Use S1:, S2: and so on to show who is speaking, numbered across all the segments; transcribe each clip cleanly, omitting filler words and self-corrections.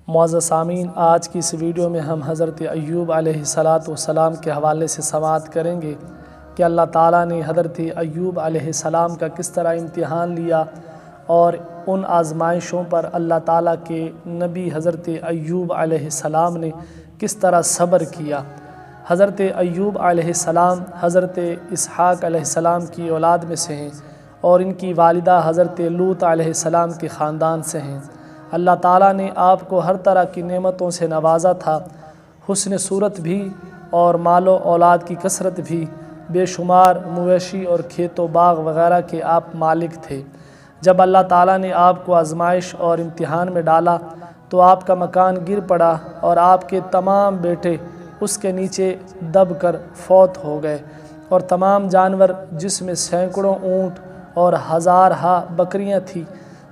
S1: معزز سامعین، آج کی اس ویڈیو میں ہم حضرت ایوب علیہ السلام کے حوالے سے سماعت کریں گے کہ اللہ تعالیٰ نے حضرت ایوب علیہ السلام کا کس طرح امتحان لیا اور ان آزمائشوں پر اللہ تعالیٰ کے نبی حضرت ایوب علیہ السلام نے کس طرح صبر کیا۔ حضرت ایوب علیہ السلام حضرت اسحاق علیہ السلام کی اولاد میں سے ہیں اور ان کی والدہ حضرت لوط علیہ السلام کے خاندان سے ہیں۔ اللہ تعالیٰ نے آپ کو ہر طرح کی نعمتوں سے نوازا تھا، حسن صورت بھی اور مال و اولاد کی کثرت بھی، بے شمار مویشی اور کھیت و باغ وغیرہ کے آپ مالک تھے۔ جب اللہ تعالیٰ نے آپ کو آزمائش اور امتحان میں ڈالا تو آپ کا مکان گر پڑا اور آپ کے تمام بیٹے اس کے نیچے دب کر فوت ہو گئے، اور تمام جانور جس میں سینکڑوں اونٹ اور ہزارہا بکریاں تھیں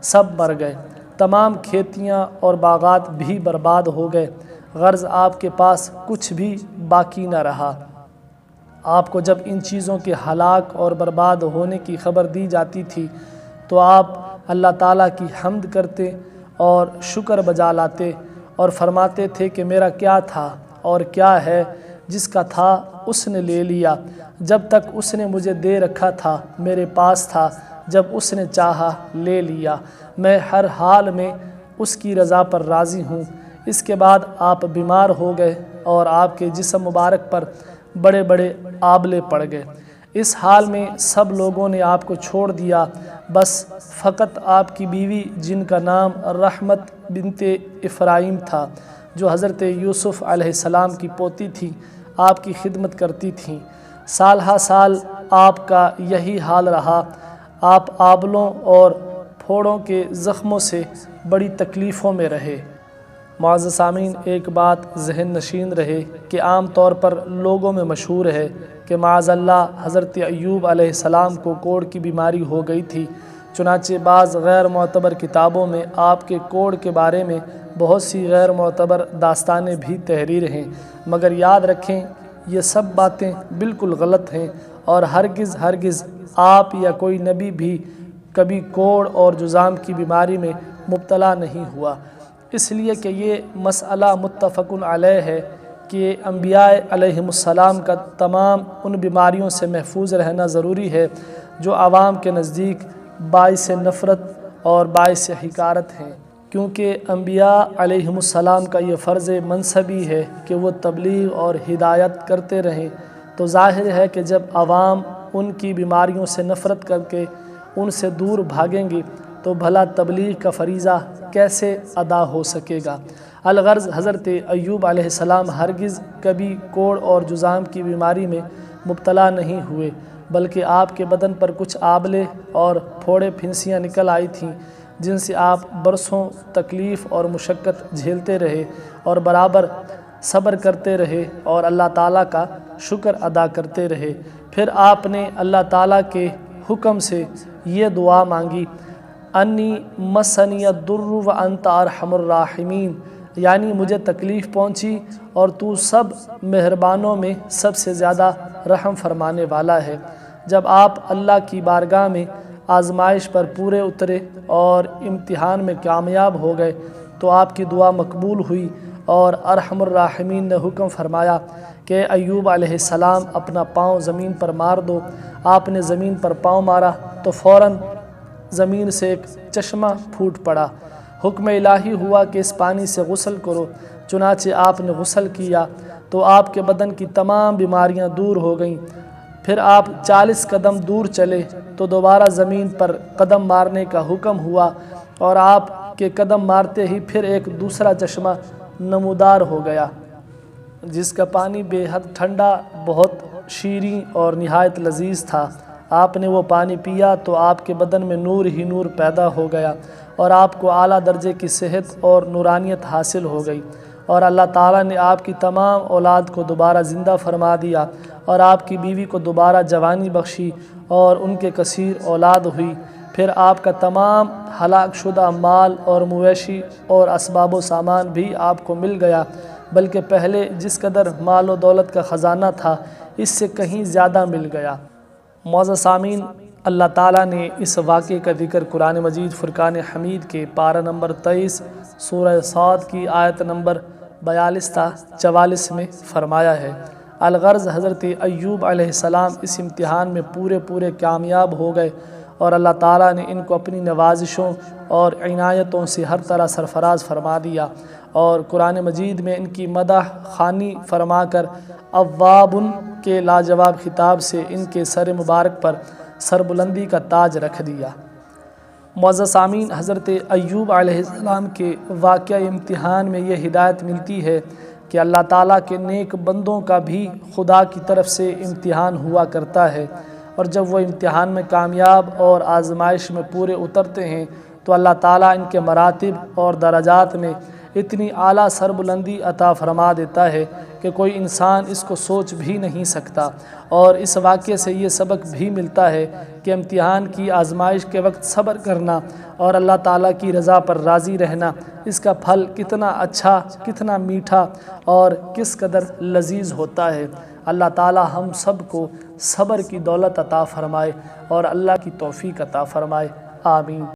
S1: سب مر گئے۔ تمام کھیتیاں اور باغات بھی برباد ہو گئے، غرض آپ کے پاس کچھ بھی باقی نہ رہا۔ آپ کو جب ان چیزوں کے ہلاک اور برباد ہونے کی خبر دی جاتی تھی تو آپ اللہ تعالیٰ کی حمد کرتے اور شکر بجا لاتے اور فرماتے تھے کہ میرا کیا تھا اور کیا ہے، جس کا تھا اس نے لے لیا، جب تک اس نے مجھے دے رکھا تھا میرے پاس تھا، جب اس نے چاہا لے لیا، میں ہر حال میں اس کی رضا پر راضی ہوں۔ اس کے بعد آپ بیمار ہو گئے اور آپ کے جسم مبارک پر بڑے بڑے آبلے پڑ گئے۔ اس حال میں سب لوگوں نے آپ کو چھوڑ دیا، بس فقط آپ کی بیوی جن کا نام رحمت بنت افرایم تھا، جو حضرت یوسف علیہ السلام کی پوتی تھی، آپ کی خدمت کرتی تھیں۔ سال ہا سال آپ کا یہی حال رہا۔ آپ آبلوں اور پھوڑوں کے زخموں سے بڑی تکلیفوں میں رہے۔ معزز سامعین، ایک بات ذہن نشین رہے کہ عام طور پر لوگوں میں مشہور ہے کہ معاذ اللہ حضرت ایوب علیہ السلام کو کوڑ کی بیماری ہو گئی تھی، چنانچہ بعض غیر معتبر کتابوں میں آپ کے کوڑ کے بارے میں بہت سی غیر معتبر داستانیں بھی تحریر ہیں، مگر یاد رکھیں یہ سب باتیں بالکل غلط ہیں، اور ہرگز آپ یا کوئی نبی بھی کبھی کوڑ اور جذام کی بیماری میں مبتلا نہیں ہوا۔ اس لیے کہ یہ مسئلہ متفق علیہ ہے کہ انبیاء علیہم السلام کا تمام ان بیماریوں سے محفوظ رہنا ضروری ہے جو عوام کے نزدیک باعث نفرت اور باعث حقارت ہیں، کیونکہ انبیاء علیہم السلام کا یہ فرض منصبی ہے کہ وہ تبلیغ اور ہدایت کرتے رہیں، تو ظاہر ہے کہ جب عوام ان کی بیماریوں سے نفرت کر کے ان سے دور بھاگیں گے تو بھلا تبلیغ کا فریضہ کیسے ادا ہو سکے گا؟ الغرض حضرت ایوب علیہ السلام ہرگز کبھی کوڑ اور جذام کی بیماری میں مبتلا نہیں ہوئے، بلکہ آپ کے بدن پر کچھ آبلے اور پھوڑے پھنسیاں نکل آئی تھیں، جن سے آپ برسوں تکلیف اور مشقت جھیلتے رہے اور برابر صبر کرتے رہے اور اللہ تعالیٰ کا شکر ادا کرتے رہے۔ پھر آپ نے اللہ تعالیٰ کے حکم سے یہ دعا مانگی، انی مسنی الضر وانت ارحم الراحمین، یعنی مجھے تکلیف پہنچی اور تو سب مہربانوں میں سب سے زیادہ رحم فرمانے والا ہے۔ جب آپ اللہ کی بارگاہ میں آزمائش پر پورے اترے اور امتحان میں کامیاب ہو گئے تو آپ کی دعا مقبول ہوئی، اور ارحم الراحمین نے حکم فرمایا کہ ایوب علیہ السلام اپنا پاؤں زمین پر مار دو۔ آپ نے زمین پر پاؤں مارا تو فوراً زمین سے ایک چشمہ پھوٹ پڑا۔ حکم الہی ہوا کہ اس پانی سے غسل کرو، چنانچہ آپ نے غسل کیا تو آپ کے بدن کی تمام بیماریاں دور ہو گئیں۔ پھر آپ 40 قدم دور چلے تو دوبارہ زمین پر قدم مارنے کا حکم ہوا، اور آپ کے قدم مارتے ہی پھر ایک دوسرا چشمہ نمودار ہو گیا، جس کا پانی بے حد ٹھنڈا، بہت شیریں اور نہایت لذیذ تھا۔ آپ نے وہ پانی پیا تو آپ کے بدن میں نور ہی نور پیدا ہو گیا، اور آپ کو اعلیٰ درجے کی صحت اور نورانیت حاصل ہو گئی، اور اللہ تعالیٰ نے آپ کی تمام اولاد کو دوبارہ زندہ فرما دیا، اور آپ کی بیوی کو دوبارہ جوانی بخشی اور ان کے کثیر اولاد ہوئی۔ پھر آپ کا تمام ہلاک شدہ مال اور مویشی اور اسباب و سامان بھی آپ کو مل گیا، بلکہ پہلے جس قدر مال و دولت کا خزانہ تھا اس سے کہیں زیادہ مل گیا۔ معزز سامعین، اللہ تعالیٰ نے اس واقعے کا ذکر قرآن مجید فرقان حمید کے پارہ نمبر 23 سورہ صاد کی آیت نمبر 42 تا 44 میں فرمایا ہے۔ الغرض حضرت ایوب علیہ السلام اس امتحان میں پورے کامیاب ہو گئے اور اللہ تعالیٰ نے ان کو اپنی نوازشوں اور عنایتوں سے ہر طرح سرفراز فرما دیا، اور قرآن مجید میں ان کی مدح خوانی فرما کر اواب کے لاجواب خطاب سے ان کے سر مبارک پر سربلندی کا تاج رکھ دیا۔ معزز سامعین، حضرت ایوب علیہ السلام کے واقعہ امتحان میں یہ ہدایت ملتی ہے کہ اللہ تعالیٰ کے نیک بندوں کا بھی خدا کی طرف سے امتحان ہوا کرتا ہے، اور جب وہ امتحان میں کامیاب اور آزمائش میں پورے اترتے ہیں تو اللہ تعالیٰ ان کے مراتب اور درجات میں اتنی اعلیٰ سربلندی عطا فرما دیتا ہے کہ کوئی انسان اس کو سوچ بھی نہیں سکتا۔ اور اس واقعے سے یہ سبق بھی ملتا ہے کہ امتحان کی آزمائش کے وقت صبر کرنا اور اللہ تعالیٰ کی رضا پر راضی رہنا، اس کا پھل کتنا اچھا، کتنا میٹھا اور کس قدر لذیذ ہوتا ہے۔ اللہ تعالیٰ ہم سب کو صبر کی دولت عطا فرمائے اور اللہ کی توفیق عطا فرمائے، آمین۔